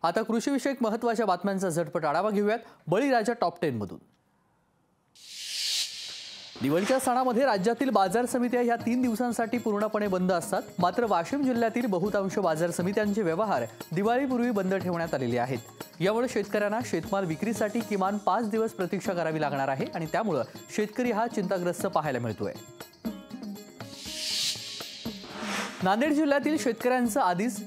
आता कृषीविषयक महत्त्वाच्या बातम्यांचा झटपट आढावा घेऊयात बळीराजा टॉप 10 मधून। दिवाळीच्या सणामध्ये राज्यातील बाजार समित्या या 3 दिवसांसाठी पूर्णपणे बंद असतात। मात्र वाशिम जिल्ह्यातील बहुतांश बाजार समित्यांचे व्यवहार दिवाळीपूर्वी बंद ठेवण्यात आलेले आहेत। यामुळे शेतकऱ्यांना शेतमाल विक्रीसाठी किमान 5 दिवस प्रतीक्षा करावी लागणार आहे आणि त्यामुळे शेतकरी हा चिंताग्रस्त पाहायला मिळतोय। नांदेड जिल्ह्यातील शेतकऱ्यांचं आधीच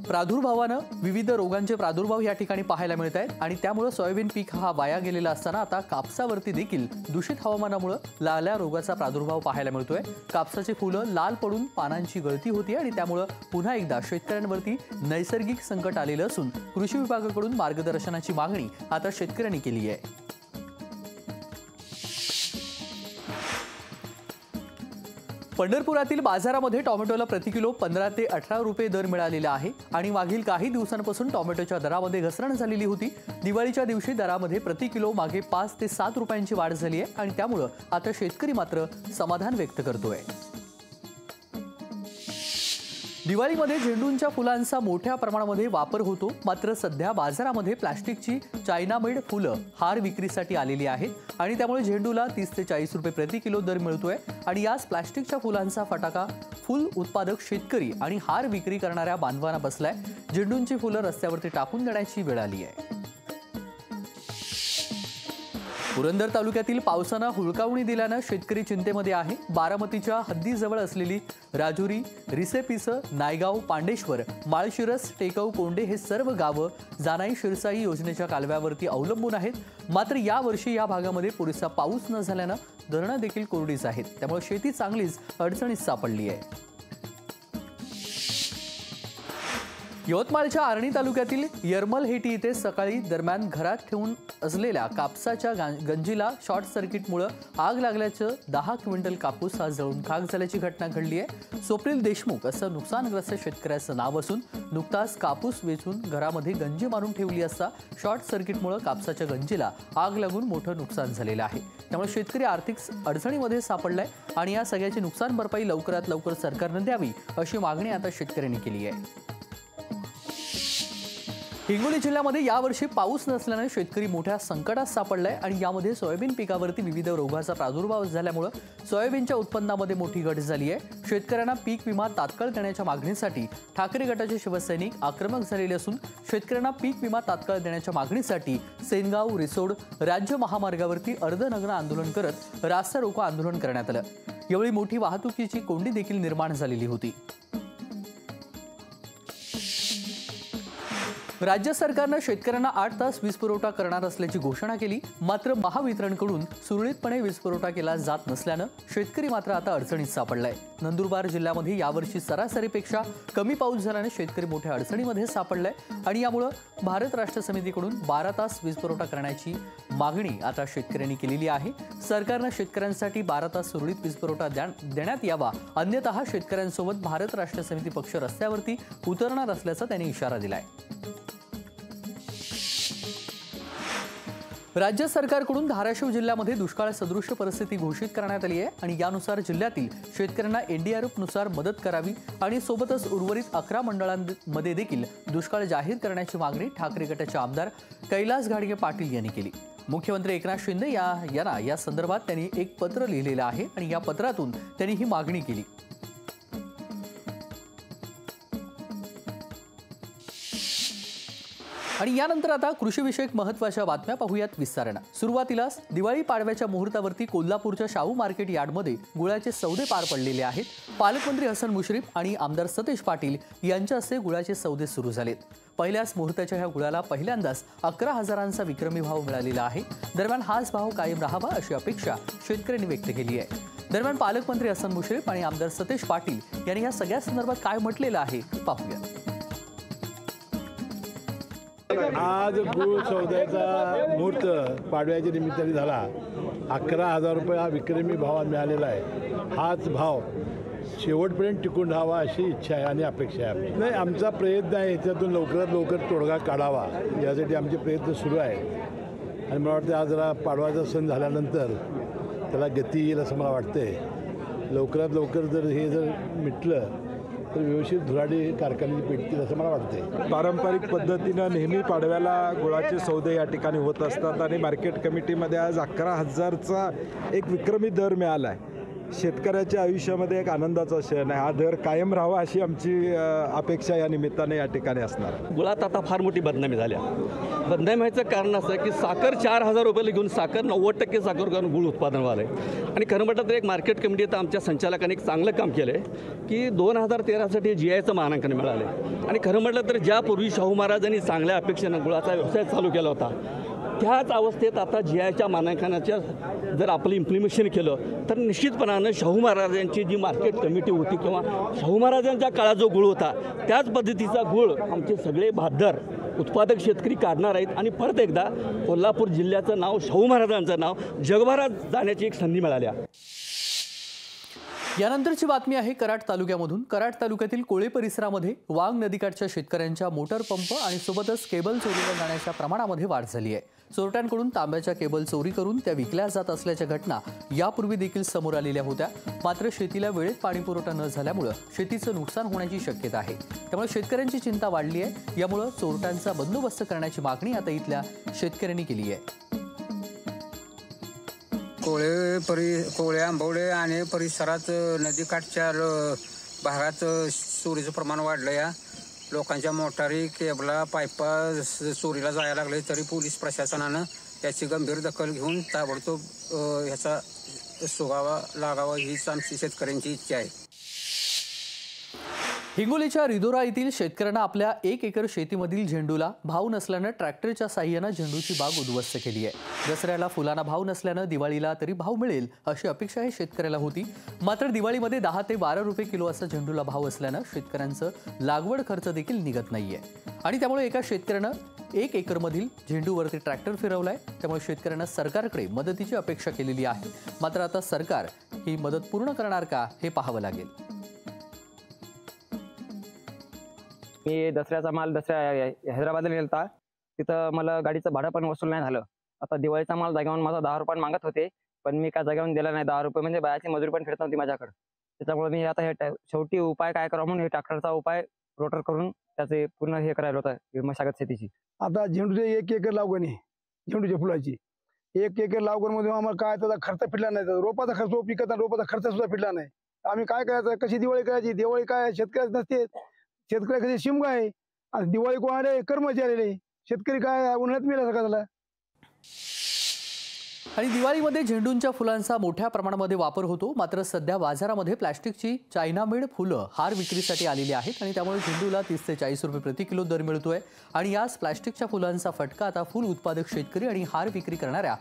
प्रादुर्भावाने विविध रोगांचे प्रादुर्भाव या ठिकाणी पाहायला मिळत आहेत आणि त्यामुळे सोयाबीन पीक हा वाया गेलेला असताना आता कापसावरती देखील दूषित हवामानामुळे लाल्या रोगाचा प्रादुर्भाव पाहायला मिळतोय। कापसाची फुलं लाल पडून पानांची गळती होती आणि त्यामुळे पुन्हा एकदा शेतकऱ्यांवरती नैसर्गिक संकट आलेलं असून कृषी विभागाकडून मार्गदर्शनाची मागणी आता शेतकऱ्यांनी केली आहे। पंढरपुरातील बाजारामध्ये टोमॅटोला प्रति किलो 15 ते 18 रुपये दर मिळालेला आहे आणि मागील काही दिवसांपासून टोमॅटोच्या दरामध्ये घसरण झालेली होती। दिवाळीच्या दिवशी दरामध्ये प्रति किलो मागे 5 ते 7 रुपयांची वाढ झाली आहे आणि त्यामुळे आता शेतकरी मात्र समाधान व्यक्त करतोय। दिवाळीमध्ये झेंडूंच्या फुलांचा मोठ्या प्रमाणामध्ये वापर होतो। मात्र सध्या बाजारामध्ये प्लास्टिकची चायना मेड फुलं हार विक्रीसाठी आलेली आहेत आणि त्यामुळे झेंडूला 30 ते 40 रुपये प्रति किलो दर मिळतोय आणि याच प्लास्टिकच्या फुलांचा फटाका फुल उत्पादक शेतकरी आणि हार विक्री करणाऱ्या बांधवांना बसलाय। झेंडूंची फुलं रस्त्यावरती टाकून देण्याची वेळ आली आहे। पुरंदर तालुक्यातील पावसाने हुलकावणी दिल्याने शेतकरी चिंतेमध्ये आहे। बारामतीच्या हद्दीजवळ असलेली राजुरी, रिसेपिस, नायगाव, पांडेश्वर, माळशिरस, टेकव, कोंडे हे सर्व गावं जानाई शिरसाई योजनेच्या कालव्यावरती अवलंबून आहेत। मात्र यावर्षी या भागामध्ये पुरेसा पाऊस न झाल्याने धरणं देखील कोरडीच आहेत, त्यामुळे शेती चांगलीच अडचणीत सापडली आहे। यवतमाळच्या आर्णी तालुक्यातील यरमलहेटी इथे सकाळी दरम्यान घरात ठेवून असलेल्या कापसाच्या गंजीला शॉर्ट सर्किटमुळे आग लागल्याचं 10 क्विंटल कापूस हा जळून खाक झाल्याची घटना घडली आहे। स्वप्नील देशमुख असं नुकसानग्रस्त शेतकऱ्याचं नाव असून नुकताच कापूस वेचून घरामध्ये गंजी मारून ठेवली असता शॉर्ट सर्किटमुळे कापसाच्या गंजीला आग लागून मोठं नुकसान झालेलं आहे। त्यामुळे शेतकरी आर्थिक अडचणीमध्ये सापडलाय आणि या सगळ्याची नुकसान भरपाई लवकरात लवकर सरकारने द्यावी अशी मागणी आता शेतकऱ्यांनी केली आहे। हिंगोली जिल्ह्यामध्ये यावर्षी पाऊस नसल्याने शेतकरी मोठ्या संकटात सापडलाय आणि यामध्ये सोयाबीन पिकावरती विविध रोगाचा प्रादुर्भाव झाल्यामुळे सोयाबीनच्या उत्पन्नामध्ये मोठी घट झाली आहे। शेतकऱ्यांना पीक विमा तात्काळ देण्याच्या मागणीसाठी ठाकरे गटाचे शिवसैनिक आक्रमक झालेले असून शेतकऱ्यांना पीक विमा तात्काळ देण्याच्या मागणीसाठी सेनगाव रिसोड राज्य महामार्गावरती अर्धनग्न आंदोलन करत रास्ता रोको आंदोलन करण्यात आलं। यावेळी मोठी वाहतुकीची कोंडी देखील निर्माण झालेली होती। राज्य सरकारने शेतकऱ्यांना 8 तास वीज पुरवठा करणार असल्याची घोषणा केली। मात्र महावितरणकडून सुरळीतपणे वीज पुरवठा केला जात नसल्याने शेतकरी मात्र आता अडचणीत सापडलाय। नंदुरबार जिल्ह्यामध्ये यावर्षी सरासरीपेक्षा कमी पाऊस झाल्याने शेतकरी मोठ्या अडचणीमध्ये सापडलाय आणि यामुळे भारत राष्ट्र समितीकडून 12 तास वीज पुरवठा करण्याची मागणी आता शेतकऱ्यांनी केलेली आहे। सरकारने शेतकऱ्यांसाठी 12 तास सुरळीत वीज पुरवठा देण्यात यावा, अन्यथा शेतकऱ्यांसोबत भारत राष्ट्र समिती पक्ष रस्त्यावरती उतरणार असल्याचा त्यांनी इशारा दिलाय। राज्य सरकारकडून धाराशिव जिल्ह्यामध्ये दुष्काळ सदृश परिस्थिती घोषित करण्यात आली आहे आणि यानुसार जिल्ह्यातील शेतकऱ्यांना एनडीआरएफ नुसार मदत करावी आणि सोबतच उर्वरित 11 मंडळांमध्ये देखील दुष्काळ जाहीर करण्याची मागणी ठाकरे गटाचे आमदार कैलास घाडगे पाटील यांनी केली। मुख्यमंत्री एकनाथ शिंदे यांना या संदर्भात त्यांनी एक पत्र लिहिलेलं आहे आणि या पत्रातून त्यांनी ही मागणी केली। आणि यानंतर आता कृषीविषयक महत्त्वाच्या बातम्या पाहूयात विस्ताराने। सुरुवातीलाच दिवाळी पाडव्याच्या मुहूर्तावरती कोल्हापूरच्या शाहू मार्केट यार्डमध्ये गुळाचे सौदे पार पडलेले आहेत। पालकमंत्री हसन मुश्रीफ आणि आमदार सतेज पाटील यांच्या हस्ते गुळाचे सौदे सुरू झालेत। पहिल्याच मुहूर्ताच्या ह्या गुळाला पहिल्यांदाच 11,000चा विक्रमी भाव मिळालेला आहे। दरम्यान हाच भाव कायम राहावा अशी अपेक्षा शेतकऱ्यांनी व्यक्त केली आहे। दरम्यान पालकमंत्री हसन मुश्रीफ आणि आमदार सतेज पाटील यांनी या सगळ्या संदर्भात काय म्हटलेलं आहे पाहूया। आज गुळ सौद्याचा मुहूर्त पाडव्याच्या निमित्ताने झाला। 11,000 रुपये हा विक्रमी भाव मिळालेला आहे। हाच भाव शेवटपर्यंत टिकून राहावा अशी इच्छा आहे आणि अपेक्षा आहे। नाही, आमचा प्रयत्न आहे याच्यातून लवकरात लवकर तोडगा काढावा यासाठी आमचे प्रयत्न सुरू आहे आणि मला वाटतं आज जरा पाडवाचा सण झाल्यानंतर त्याला गती येईल असं मला वाटतंय। लवकरात लवकर जर हे मिटलं तर व्यवस्थित धुराडी कारखान्याची पेटतील असं मला वाटतंय. पारंपरिक पद्धतीनं नेहमी पाडव्याला गुळाचे सौदे या ठिकाणी होत असतात आणि मार्केट कमिटीमध्ये आज 11,000चा एक विक्रमी दर मिळाला आहे. शेतकऱ्याच्या आयुष्यामध्ये एक आनंदाचा क्षण आहे. हा दर कायम राहावा अशी आमची अपेक्षा या निमित्ताने या ठिकाणी असणार. गुळात आता फार मोठी बदनामी झाल्या. बदनामी व्हायचं कारण असं की साखर 4,000 रुपयाला घेऊन साखर 90% साखर करून गुळ उत्पादन व्हायला आहे. आणि खरं म्हटलं तर एक मार्केट कमिटीत आमच्या संचालकांनी एक चांगलं काम केलं आहे की 2013साठी GIचं मानांकन मिळालं आहे. आणि खरं म्हटलं तर ज्यापूर्वी शाहू महाराजांनी चांगल्या अपेक्षेनं गुळाचा व्यवसाय चालू केला होता, त्याच अवस्थेत आता GIच्या मानांकनाच्या जर आपलं इम्प्लिमेशन केलं तर निश्चितपणानं शाहू महाराजांची जी मार्केट कमिटी होती किंवा शाहू महाराजांच्या काळात जो गुळ होता त्याच पद्धतीचा गुळ आमचे सगळे बहादर उत्पादक शेतकरी काढणार आहेत. आणि परत एकदा कोल्हापूर जिल्ह्याचं नाव, शाहू महाराजांचं नाव जगभरात जाण्याची एक संधी मिळाली. यानंतरची बातमी आहे कराड तालुक्यामधून. कराड तालुक्यातील कोळे परिसरामध्ये वांग नदीकाठच्या शेतकऱ्यांच्या मोटर पंप आणि सोबतच केबल चोरीला जाण्याच्या प्रमाणामध्ये वाढ झाली आहे. चोरट्यांकडून तांब्याच्या केबल चोरी करून त्या विकल्या जात असल्याच्या घटना यापूर्वी देखील समोर आलेल्या होत्या. मात्र शेतीला वेळेत पाणीपुरवठा न झाल्यामुळे शेतीचं नुकसान होण्याची शक्यता आहे. त्यामुळे शेतकऱ्यांची चिंता वाढली आहे. यामुळे चोरट्यांचा बंदोबस्त करण्याची मागणी आता इथल्या शेतकऱ्यांनी केली आहे. कोळे आंबवडे आणि परिसरात नदीकाठच्या भागात चोरीचं प्रमाण वाढलं. या लोकांच्या मोटारी, केबला, पाईपा चोरीला जायला लागले तरी पोलीस प्रशासनानं याची गंभीर दखल घेऊन ताबडतोब ह्याचा सुगावा लागावा हीच आमची शेतकऱ्यांची इच्छा आहे. हिंगोलीच्या रिधोरा येथील शेतकऱ्यांना आपल्या 1 एकर शेतीमधील झेंडूला भाव नसल्यानं ट्रॅक्टरच्या साह्यानं झेंडूची बाग उद्ध्वस्त केली आहे. दसऱ्याला फुलांना भाव नसल्यानं दिवाळीला तरी भाव मिळेल अशी अपेक्षा हे शेतकऱ्याला होती. मात्र दिवाळीमध्ये 10 ते 12 रुपये किलो असा झेंडूला भाव असल्यानं शेतकऱ्यांचं लागवड खर्च देखील निघत नाहीये. आणि त्यामुळे एका शेतकऱ्यानं 1 एकरमधील झेंडूवरती ट्रॅक्टर फिरवलाय. त्यामुळे शेतकऱ्यांना सरकारकडे मदतीची अपेक्षा केलेली आहे. मात्र आता सरकार ही मदत पूर्ण करणार का हे पाहावं लागेल. मी दसऱ्याचा माल हैदराबादला नेलता. तिथं मला गाडीचं भाडं पण वसूल नाही झालं. आता दिवाळीचा माल जागेवर माझा 10 रुपये मागत होते, पण मी काय जागेवर दिला नाही. 10 रुपये म्हणजे बायाची मजुरी पण फिरत नव्हती माझ्याकडे. त्याच्यामुळे मी आता हे शेवटी उपाय काय करावं म्हणून हे ट्रॅक्टरचा उपाय रोटर करून त्याचे पूर्ण हे करायला होतं मशागत शेतीची. आता झेंडूचे 1 एकर लागवण आहे, झेंडूच्या फुलाची 1 एकर लागवडमध्ये आम्हाला काय त्याचा खर्च फिरला नाही. रोपाचा खर्च, पिकाचा रोपाचा खर्च सुद्धा फिरला नाही. आम्ही काय करायचं, कशी दिवाळी करायची? दिवाळी काय शेतकऱ्याच नसते, शेतकरी कसे शिमगा आहे. आणि दिवाळी कोणाले कर्मचारी, शेतकरी काय उन्हाळ्यात मिळाला झाला. आणि दिवाळीमध्ये झेंडूंच्या फुलांचा मोठ्या प्रमाणामध्ये वापर होतो. मात्र सध्या बाजारामध्ये प्लॅस्टिकची चायनामेड फुलं हार विक्रीसाठी आलेली आहेत आणि त्यामुळे झेंडूला 30 ते 40 रुपये प्रति किलो दर मिळतोय. आणि याच प्लॅस्टिकच्या फुलांचा फटका आता फुल उत्पादक शेतकरी आणि हार विक्री करणाऱ्या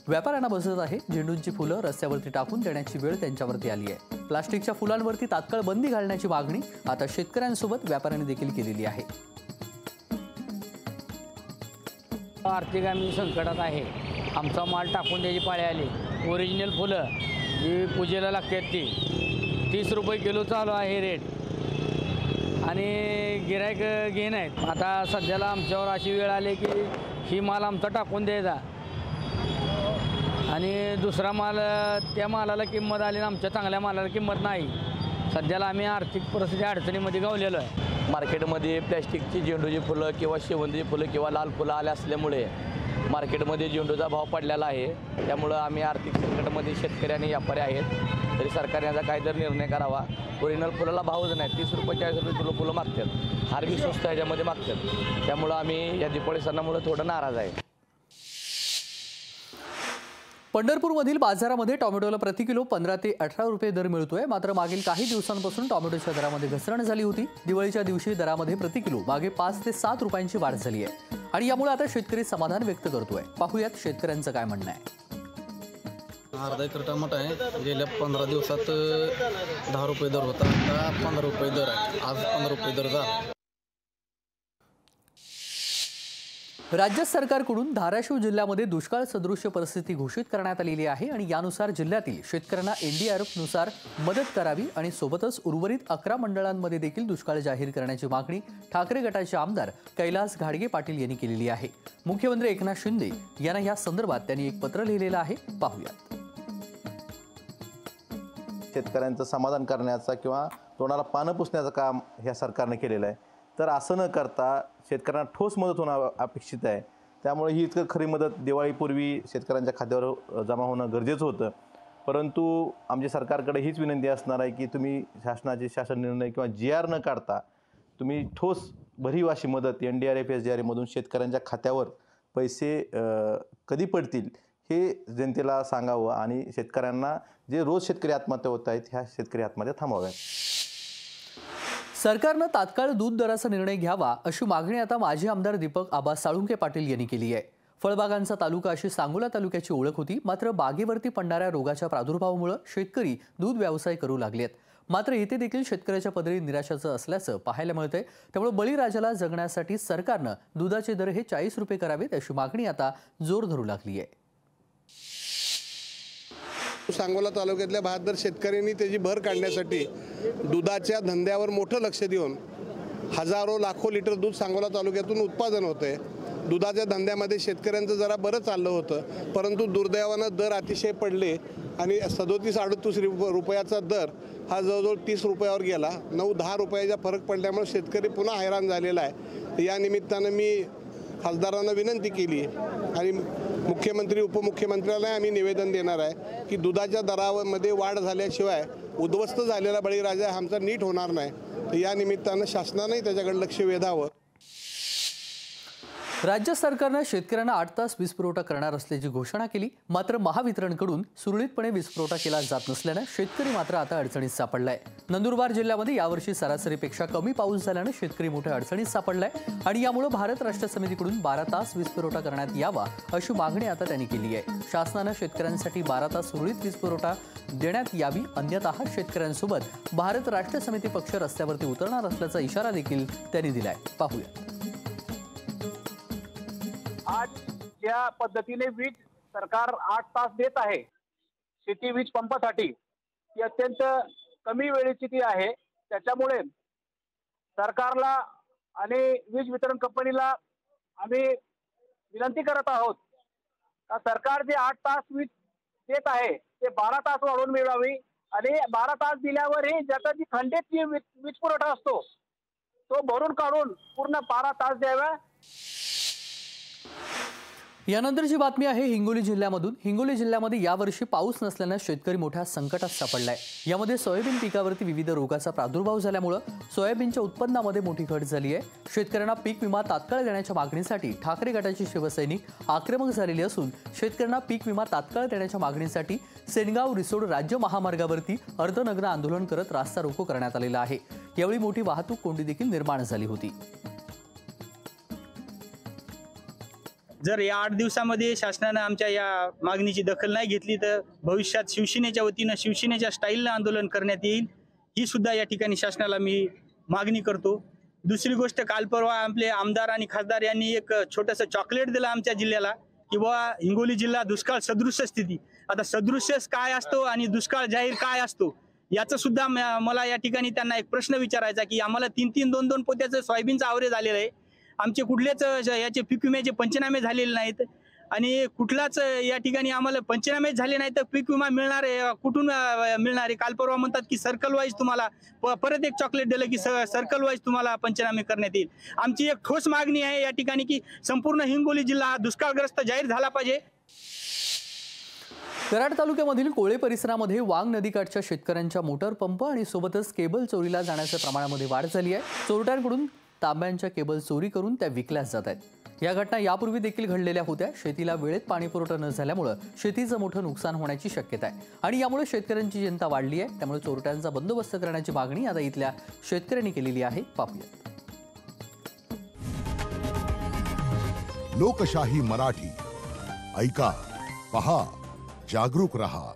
व्यापाऱ्यांना बसत आहे. झेंडूंची फुलं रस्त्यावरती टाकून देण्याची वेळ त्यांच्यावरती आली आहे. प्लास्टिकच्या फुलांवरती तात्काळ बंदी घालण्याची मागणी आता शेतकऱ्यांसोबत व्यापाऱ्यांनी देखील केलेली आहे. आर्थिक आम्ही संकटात आहे. आमचा माल टाकून द्यायची पाळी आली. ओरिजिनल फुलं जी पूजेला लागतात ती 30 रुपये किलो चालू आहे रेट. आणि गिरायक घेण आहेत. आता सध्याला आमच्यावर अशी वेळ आली की ही माल आमचा टाकून द्यायचा आणि दुसरा माल, त्या मालाला किंमत आली आणि आमच्या चांगल्या मालाला किंमत नाही. सध्याला आम्ही आर्थिक परिस्थिती अडचणीमध्ये गावलेलो आहे. मार्केटमध्ये प्लॅस्टिकची झेंडूची फुलं किंवा शेवंतीची फुलं किंवा लाल फुलं आले असल्यामुळे मार्केटमध्ये झेंडूचा भाव पडलेला आहे. त्यामुळं आम्ही आर्थिक संकटामध्ये शेतकरी आणि व्यापारी आहेत. तरी सरकारने याचा काहीतरी निर्णय करावा. ओरिजिनल फुलाला भावच नाही. 30 रुपये 40 रुपये किलो फुलं मागतात. हार बी स्वस्त ह्याच्यामध्ये मागतात. त्यामुळं आम्ही या दिवाळी सणामुळे थोडं नाराज आहे. पंढरपूरमधील बाजारामध्ये टोमॅटोला प्रति किलो 15 ते 18 रुपये दर मिळतोय. मात्र मागील काही दिवसांपासून टोमॅटोच्या दरामध्ये घसरण झाली होती. दिवाळीच्या दिवशी दरामध्ये प्रति किलो मागे 5 ते 7 रुपयांची वाढ झाली आहे आणि यामुळे आता शेतकरी समाधान व्यक्त करतोय. पाहूयात शेतकऱ्यांचं काय म्हणणं आहे. अर्धा एकर टमाटा आहे. गेल्या 15 दिवसात 10 रुपये दर होता, आता 15 रुपये दर आहे. आज 15 रुपये दर झाला. राज्य सरकारकडून धाराशिव जिल्ह्यामध्ये दुष्काळ सदृश्य परिस्थिती घोषित करण्यात आलेली आहे आणि यानुसार जिल्ह्यातील शेतकऱ्यांना NDRF नुसार मदत करावी आणि सोबतच उर्वरित 11 मंडळांमध्ये देखील दुष्काळ जाहीर करण्याची मागणी ठाकरे गटाचे आमदार कैलास घाडगे पाटील यांनी केलेली आहे. मुख्यमंत्री एकनाथ शिंदे यांना या संदर्भात त्यांनी एक पत्र लिहिलेलं आहे. पाहूयात. शेतकऱ्यांचं समाधान करण्याचा किंवा तोंडाला पानं पुसण्याचं काम ह्या सरकारने केलेलं आहे. तर असं न करता शेतकऱ्यांना ठोस मदत होणं अपेक्षित आहे. त्यामुळे ही इतकं खरी मदत दिवाळीपूर्वी शेतकऱ्यांच्या खात्यावर जमा होणं गरजेचं होतं. परंतु आमच्या सरकारकडे हीच विनंती असणार आहे की तुम्ही शासनाचे शासन निर्णय किंवा GR न काढता तुम्ही ठोस भरीव अशी मदत NDRF SDRFमधून शेतकऱ्यांच्या खात्यावर पैसे कधी पडतील हे जनतेला सांगावं आणि शेतकऱ्यांना जे रोज शेतकरी आत्महत्या होत आहेत ह्या शेतकरी आत्महत्या थांबवाव्यात. सरकारनं तात्काळ दूध दराचा निर्णय घ्यावा अशी मागणी आता माजी आमदार दीपक आबा साळुंके पाटील यांनी केली आहे. फळबागांचा तालुका अशी सांगोला तालुक्याची ओळख होती. मात्र बागेवरती पडणाऱ्या रोगाच्या प्रादुर्भावामुळे शेतकरी दूध व्यवसाय करू लागलेत. मात्र इथे देखील शेतकऱ्याच्या पदरी निराशाचं असल्याचं पाहायला मिळतंय. त्यामुळे बळीराजाला जगण्यासाठी सरकारनं दुधाचे दर हे 40 रुपये करावेत अशी मागणी आता जोर धरू लागली आहे. सांगोला तालुक्यातल्या 72 शेतकऱ्यांनी त्याची भर काढण्यासाठी दुधाच्या धंद्यावर मोठं लक्ष देऊन हजारो लाखो लिटर दूध सांगोला तालुक्यातून उत्पादन होतंय. दुधाच्या धंद्यामध्ये शेतकऱ्यांचं जरा बरं चाललं होतं, परंतु दुर्दैवानं दर अतिशय पडले आणि 37-38 रुपयाचा दर हा जवळजवळ 30 रुपयावर गेला. 9-10 रुपयाचा फरक पडल्यामुळे शेतकरी पुन्हा हैराण झालेला आहे. या निमित्तानं मी खासदारांना विनंती केली आणि मुख्यमंत्री उपमुख्यमंत्र्याला आम्ही निवेदन देणार आहे की दुधाच्या दरामध्ये वाढ झाल्याशिवाय उद्ध्वस्त झालेला बळीराजा आमचा नीट होणार नाही. तर या निमित्तानं शासनानंही त्याच्याकडे लक्ष वेधावं. राज्य सरकारनं शेतकऱ्यांना 8 तास वीज पुरवठा करणार असल्याची घोषणा केली. मात्र महावितरणकडून सुरळीतपणे वीज पुरवठा केला जात नसल्यानं शेतकरी मात्र आता अडचणीत सापडलाय. नंदुरबार जिल्ह्यामध्ये यावर्षी सरासरीपेक्षा कमी पाऊस झाल्यानं शेतकरी मोठ्या अडचणीत सापडलाय आणि यामुळे भारत राष्ट्र समितीकडून 12 तास वीज पुरवठा करण्यात यावा अशी मागणी आता त्यांनी केली आहे. शासनानं शेतकऱ्यांसाठी 12 तास सुरळीत वीज पुरवठा देण्यात यावी, अन्यथा शेतकऱ्यांसोबत भारत राष्ट्र समिती पक्ष रस्त्यावरती उतरणार असल्याचा इशारा देखील त्यांनी दिलाय. पाहूया. आज ज्या पद्धतीने वीज सरकार 8 तास देत आहे शेती वीज पंपासाठी, ती अत्यंत कमी वेळेची ती आहे. त्याच्यामुळे सरकारला आणि वीज वितरण कंपनीला आम्ही विनंती करत आहोत का सरकार जे 8 तास वीज देत आहे ते 12 तास वाढवून मिळवावी आणि 12 तास दिल्यावरही ज्याचा जी खंडित जी वीज पुरवठा असतो तो भरून काढून पूर्ण 12 तास द्यावा. यानंतरची बातमी आहे हिंगोली जिल्ह्यामधून. हिंगोली जिल्ह्यामध्ये यावर्षी पाऊस नसल्यानं शेतकरी मोठ्या संकटात सापडलाय. यामध्ये सोयाबीन पिकावरती विविध रोगाचा प्रादुर्भाव झाल्यामुळे सोयाबीनच्या उत्पन्नामध्ये मोठी घट झाली आहे. शेतकऱ्यांना पीक विमा तात्काळ देण्याच्या मागणीसाठी ठाकरे गटाचे शिवसैनिक आक्रमक झालेले असून शेतकऱ्यांना पीक विमा तात्काळ देण्याच्या मागणीसाठी सेनगाव रिसोड राज्य महामार्गावरती अर्धनग्न आंदोलन करत रास्ता रोको करण्यात आलेला आहे. यावेळी मोठी वाहतूक कोंडी देखील निर्माण झाली होती. जर या 8 दिवसामध्ये शासनानं आमच्या या मागणीची दखल नाही घेतली तर भविष्यात शिवसेनेच्या वतीनं शिवसेनेच्या स्टाईलनं आंदोलन करण्यात येईल, ही सुद्धा या ठिकाणी शासनाला मी मागणी करतो. दुसरी गोष्ट, काल परवा आपले आमदार आणि खासदार यांनी एक छोटंसं चॉकलेट दिलं आमच्या जिल्ह्याला की बुवा हिंगोली जिल्हा दुष्काळ सदृश स्थिती. आता सदृश काय असतो आणि दुष्काळ जाहीर काय असतो याचं सुद्धा मला या ठिकाणी त्यांना एक प्रश्न विचारायचा की आम्हाला 3-3, 2-2 पोत्याचं सोयाबीनचं आवरेज आलेलं आहे. आमचे कुठलेच याचे पीक विम्याचे पंचनामे झालेले नाहीत आणि कुठलाच या ठिकाणी आम्हाला पंचनामे झाले नाही तर पीक विमा मिळणार आहे कुठून मिळणार आहे. काल परवा म्हणतात की सर्कल वाईज तुम्हाला परत एक चॉकलेट दिलं की सर्कल वाईज तुम्हाला पंचनामे करण्यात येईल. आमची एक ठोस मागणी आहे या ठिकाणी की संपूर्ण हिंगोली जिल्हा हा दुष्काळग्रस्त जाहीर झाला पाहिजे. कराड तालुक्यामधील कोळे परिसरामध्ये वांग नदीकाठच्या शेतकऱ्यांच्या मोटर पंप आणि सोबतच केबल चोरीला जाण्याच्या प्रमाणामध्ये वाढ झाली आहे. चोरट्यांकडून तांब्यांच्या केबल चोरी करून त्या विकल्या जात आहेत. या घटना यापूर्वी देखील घडलेल्या होत्या. शेतीला वेळेत पाणी पुरवठा न झाल्यामुळे शेतीचं मोठं नुकसान होण्याची शक्यता आहे आणि यामुळे शेतकऱ्यांची चिंता वाढली आहे. त्यामुळे चोरट्यांचा बंदोबस्त करण्याची मागणी आता इथल्या शेतकऱ्यांनी केलेली आहे. पाहूया. लोकशाही मराठी ऐका, पहा, जागरूक रहा.